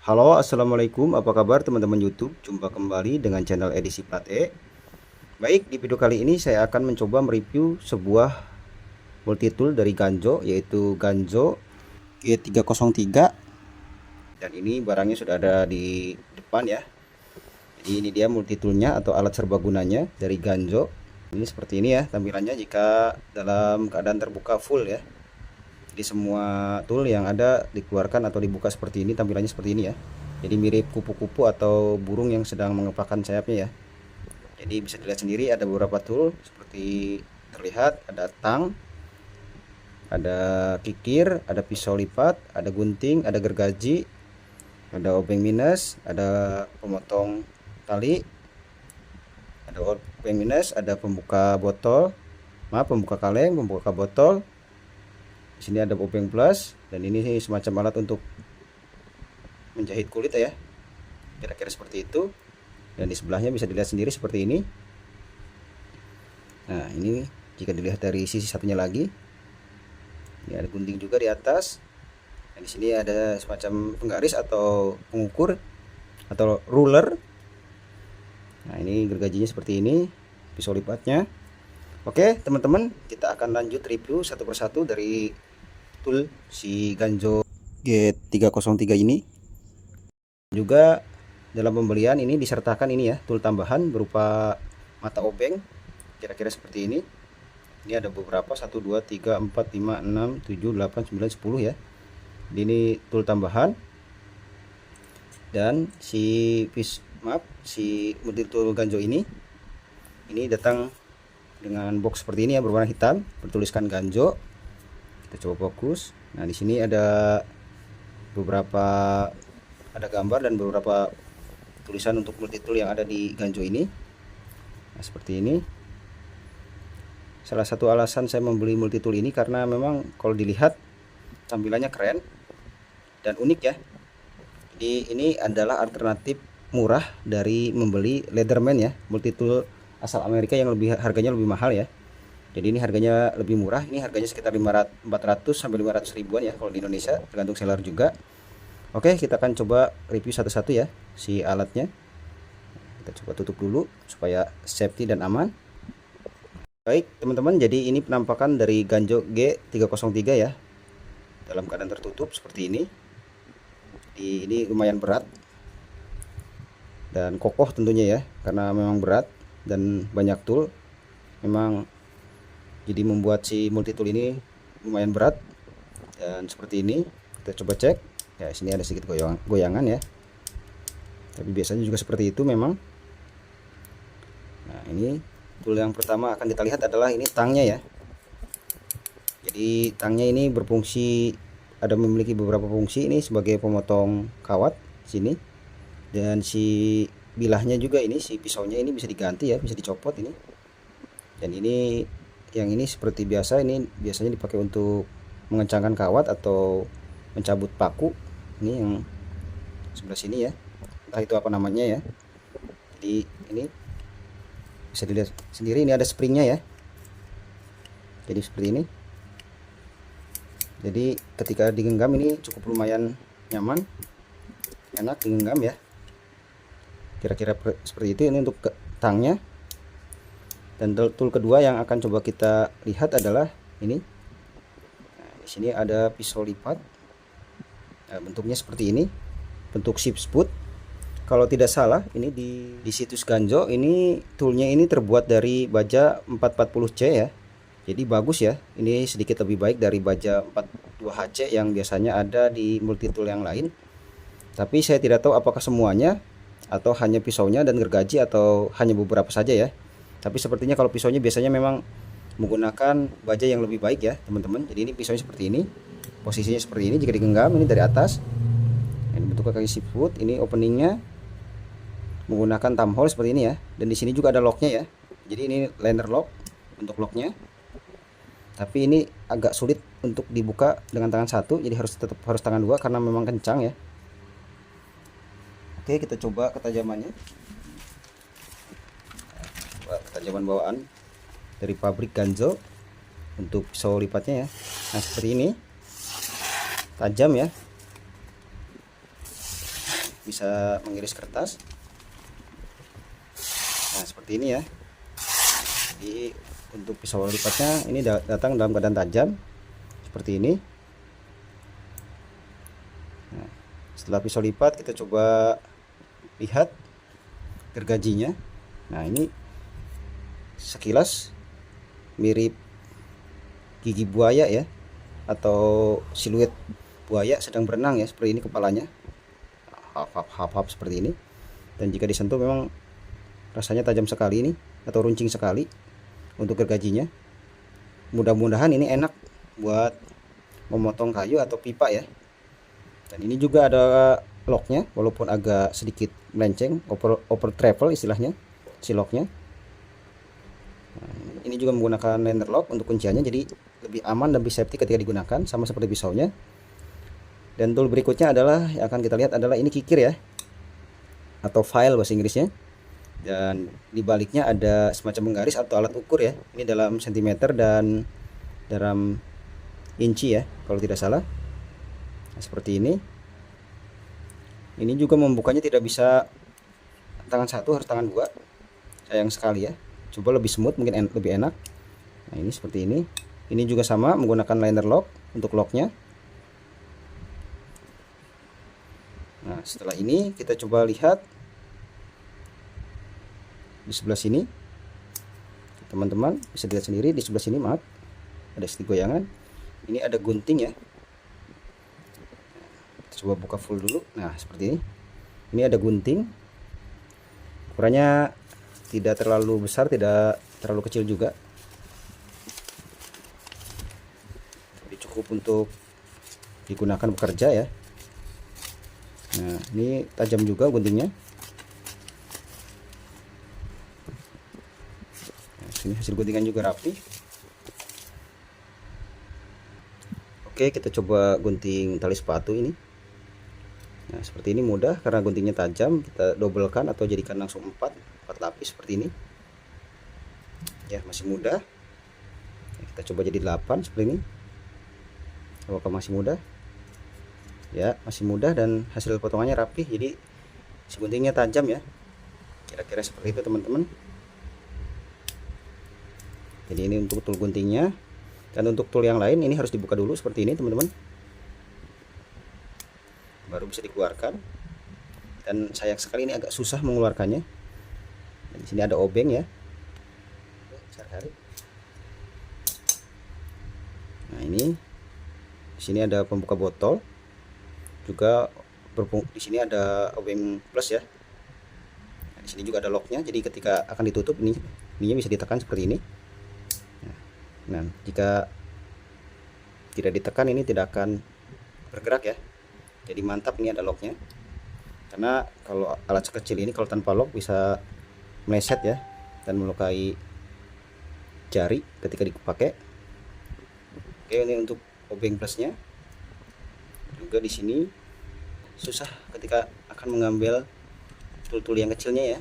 Halo, assalamualaikum. Apa kabar teman-teman YouTube? Jumpa kembali dengan channel Edisi Plat E. Baik, di video kali ini saya akan mencoba mereview sebuah multitool dari Ganjo, yaitu Ganjo G303. Dan ini barangnya sudah ada di depan ya. Jadi ini dia multitoolnya atau alat serbagunanya dari Ganjo. Ini seperti ini ya tampilannya jika dalam keadaan terbuka full ya. Jadi semua tool yang ada dikeluarkan atau dibuka seperti ini, tampilannya seperti ini ya. Jadi mirip kupu-kupu atau burung yang sedang mengepakkan sayapnya ya. Jadi bisa dilihat sendiri ada beberapa tool seperti terlihat ada tang, ada kikir, ada pisau lipat, ada gunting, ada gergaji, ada obeng minus, ada pemotong tali, ada obeng minus, ada pembuka botol, pembuka kaleng, pembuka botol. Di sini ada obeng plus dan ini semacam alat untuk menjahit kulit ya. Kira-kira seperti itu. Dan di sebelahnya bisa dilihat sendiri seperti ini. Nah, ini jika dilihat dari sisi satunya lagi. Ini ada gunting juga di atas. Dan di sini ada semacam penggaris atau pengukur atau ruler. Nah, ini gergajinya seperti ini, pisau lipatnya. Oke, teman-teman, kita akan lanjut review satu persatu dari tool si Ganjo G303 ini. Juga dalam pembelian ini disertakan ini ya, tool tambahan berupa mata obeng kira-kira seperti ini. Ini ada beberapa 1 2 3 4 5 6 7 8 9 10 ya. Jadi ini tool tambahan. Dan si multitool Ganjo ini datang dengan box seperti ini ya, berwarna hitam, bertuliskan Ganjo. Kita coba fokus. Nah, di sini ada gambar dan beberapa tulisan untuk multitool yang ada di Ganjo ini. Nah, seperti ini. Salah satu alasan saya membeli multitool ini karena memang kalau dilihat tampilannya keren dan unik ya. Jadi ini adalah alternatif murah dari membeli Leatherman ya, multitool asal Amerika yang harganya lebih mahal ya. Jadi ini harganya lebih murah. Ini harganya sekitar 400 sampai 500 ribuan ya kalau di Indonesia, tergantung seller juga. Oke, kita akan coba review satu-satu ya si alatnya. Kita coba tutup dulu supaya safety dan aman. Baik teman-teman, jadi ini penampakan dari Ganjo G303 ya, dalam keadaan tertutup seperti ini. Ini lumayan berat dan kokoh tentunya ya, karena memang berat dan banyak tool. Memang jadi membuat si multitool ini lumayan berat. Dan seperti ini kita coba cek ya, sini ada sedikit goyangan ya, tapi biasanya juga seperti itu memang. Nah, ini tool yang pertama akan kita lihat adalah ini tangnya ya. Jadi tangnya ini memiliki beberapa fungsi. Ini sebagai pemotong kawat sini, dan si bilahnya juga ini, si pisaunya ini bisa diganti ya, bisa dicopot ini. Dan ini yang ini seperti biasa, ini biasanya dipakai untuk mengencangkan kawat atau mencabut paku. Ini yang sebelah sini ya, entah itu apa namanya ya. Jadi ini bisa dilihat sendiri, ini ada springnya ya. Jadi seperti ini. Jadi ketika digenggam ini cukup lumayan nyaman, enak digenggam ya. Kira-kira seperti itu. Ini untuk tangnya. Dan tool kedua yang akan coba kita lihat adalah ini. Nah, di sini ada pisau lipat. Nah, bentuknya seperti ini, bentuk ship spoot. Kalau tidak salah, ini di situs Ganjo ini toolnya ini terbuat dari baja 440C ya. Jadi bagus ya. Ini sedikit lebih baik dari baja 42HC yang biasanya ada di multitool yang lain. Tapi saya tidak tahu apakah semuanya atau hanya pisaunya dan gergaji atau hanya beberapa saja ya. Tapi sepertinya kalau pisaunya biasanya memang menggunakan baja yang lebih baik ya teman-teman. Jadi ini pisaunya seperti ini, posisinya seperti ini jika digenggam ini dari atas. Ini bentuknya kaki siput. Ini openingnya menggunakan thumb hole seperti ini ya. Dan di sini juga ada locknya ya. Jadi ini liner lock untuk locknya. Tapi ini agak sulit untuk dibuka dengan tangan satu, jadi harus tangan dua karena memang kencang ya. Oke, kita coba ketajamannya. Ketajaman bawaan dari pabrik Ganjo untuk pisau lipatnya ya. Nah, seperti ini, tajam ya. bisa mengiris kertas. Nah seperti ini ya. Jadi untuk pisau lipatnya ini datang dalam keadaan tajam seperti ini. Nah, setelah pisau lipat kita coba lihat gergajinya. Nah ini sekilas mirip gigi buaya ya, atau siluet buaya sedang berenang ya, seperti ini kepalanya, hap seperti ini. Dan jika disentuh memang rasanya tajam sekali ini, atau runcing sekali untuk gergajinya. Mudah-mudahan ini enak buat memotong kayu atau pipa ya. Dan ini juga ada locknya, walaupun agak sedikit melenceng, over travel istilahnya si locknya. Nah, ini juga menggunakan liner lock untuk kunciannya, jadi lebih aman dan lebih safety ketika digunakan, sama seperti pisaunya. Dan tool berikutnya adalah yang akan kita lihat adalah ini kikir ya, atau file bahasa Inggrisnya. Dan di baliknya ada semacam penggaris atau alat ukur ya. Ini dalam sentimeter dan dalam inci ya, kalau tidak salah. Nah, seperti ini. Ini juga membukanya tidak bisa tangan satu, harus tangan dua. Sayang sekali ya. Coba lebih smooth, mungkin lebih enak. Nah ini seperti ini. Ini juga sama, menggunakan liner lock untuk locknya. Nah setelah ini kita coba lihat di sebelah sini. Teman-teman bisa dilihat sendiri di sebelah sini, maaf, ada sedikit goyangan. Ini ada gunting ya. Coba buka full dulu. Nah seperti ini. Ini ada gunting, ukurannya tidak terlalu besar, tidak terlalu kecil juga, tapi cukup untuk digunakan bekerja ya. Nah ini tajam juga guntingnya. Nah, sini hasil guntingan juga rapi. Oke, kita coba gunting tali sepatu ini. Nah seperti ini mudah karena guntingnya tajam. Kita dobelkan atau jadikan langsung 4 lapis seperti ini ya, masih mudah. Kita coba jadi 8 seperti ini. Apakah masih mudah? Ya masih mudah dan hasil potongannya rapi, jadi si guntingnya tajam ya, kira-kira seperti itu teman-teman. Jadi ini untuk tool guntingnya. Dan untuk tool yang lain ini harus dibuka dulu seperti ini teman-teman, baru bisa dikeluarkan. Dan sayang sekali ini agak susah mengeluarkannya. Dan di sini ada obeng ya. Nah ini di sini ada pembuka botol, juga di sini ada obeng plus ya. Nah, di sini juga ada locknya, jadi ketika akan ditutup ininya bisa ditekan seperti ini. Nah jika tidak ditekan ini tidak akan bergerak ya. Jadi mantap, ini ada locknya. Karena kalau alat sekecil ini kalau tanpa lock bisa meleset ya dan melukai jari ketika dipakai. Oke, ini untuk obeng plusnya. Juga di sini susah ketika akan mengambil tool-tool yang kecilnya ya.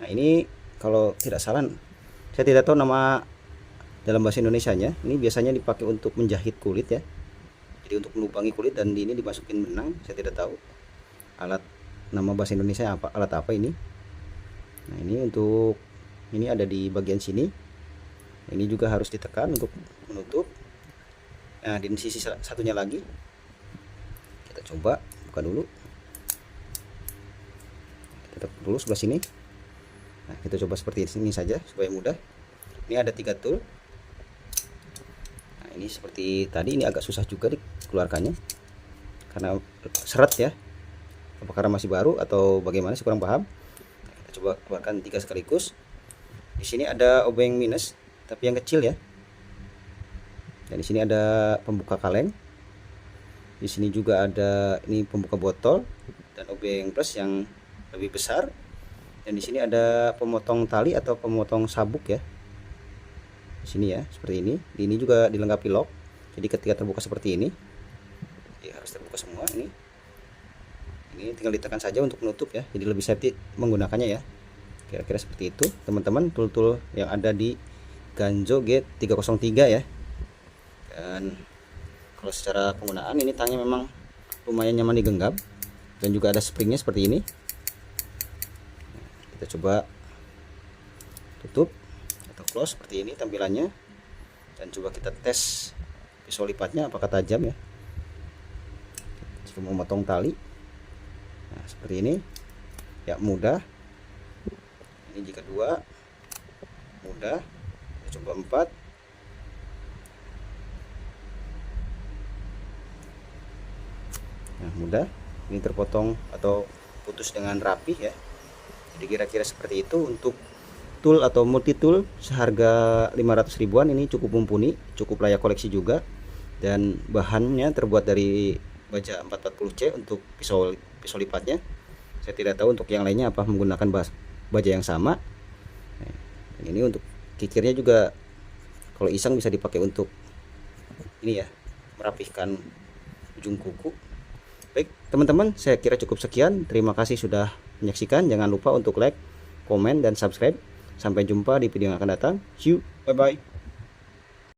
Nah ini kalau tidak salah, saya tidak tahu nama dalam bahasa Indonesianya. Ini biasanya dipakai untuk menjahit kulit ya, jadi untuk melubangi kulit, dan ini dimasukin benang. Saya tidak tahu alat nama bahasa Indonesia apa, alat apa ini. Nah ini untuk ini ada di bagian sini. Ini juga harus ditekan untuk menutup. Nah di sisi satunya lagi kita coba buka dulu. Kita tutup dulu sebelah sini. Nah kita coba seperti ini saja supaya mudah. Ini ada 3 tool. Nah ini seperti tadi, ini agak susah juga dikeluarkannya karena seret ya. Apa karena masih baru atau bagaimana, sih kurang paham. Nah, kita coba keluarkan 3 sekaligus. Di sini ada obeng minus tapi yang kecil ya. Dan di sini ada pembuka kaleng. Di sini juga ada ini pembuka botol dan obeng plus yang lebih besar. Dan di sini ada pemotong tali atau pemotong sabuk ya. Di sini ya, seperti ini. Ini juga dilengkapi lock. Jadi ketika terbuka seperti ini, ya harus terbuka semua ini. Ini tinggal ditekan saja untuk menutup ya. Jadi lebih safety menggunakannya ya. Kira-kira seperti itu, teman-teman, tool-tool yang ada di Ganjo G303 ya. Dan kalau secara penggunaan ini tangnya memang lumayan nyaman digenggam. dan juga ada springnya seperti ini. Kita coba tutup atau close seperti ini tampilannya, dan coba kita tes pisau lipatnya apakah tajam ya jika mau memotong tali. Nah, seperti ini ya, mudah. Ini jika 2 mudah. Kita coba 4. Nah, mudah. Ini terpotong atau putus dengan rapi ya. Jadi kira-kira seperti itu untuk tool atau multi tool seharga 500 ribuan. Ini cukup mumpuni, cukup layak koleksi juga, dan bahannya terbuat dari baja 440C untuk pisau lipatnya. Saya tidak tahu untuk yang lainnya apa menggunakan baja yang sama. Dan ini untuk kikirnya juga kalau iseng bisa dipakai untuk ini ya, merapihkan ujung kuku. Baik teman-teman, saya kira cukup sekian. Terima kasih sudah menyaksikan. Jangan lupa untuk like, komen, dan subscribe. Sampai jumpa di video yang akan datang. See you, bye bye.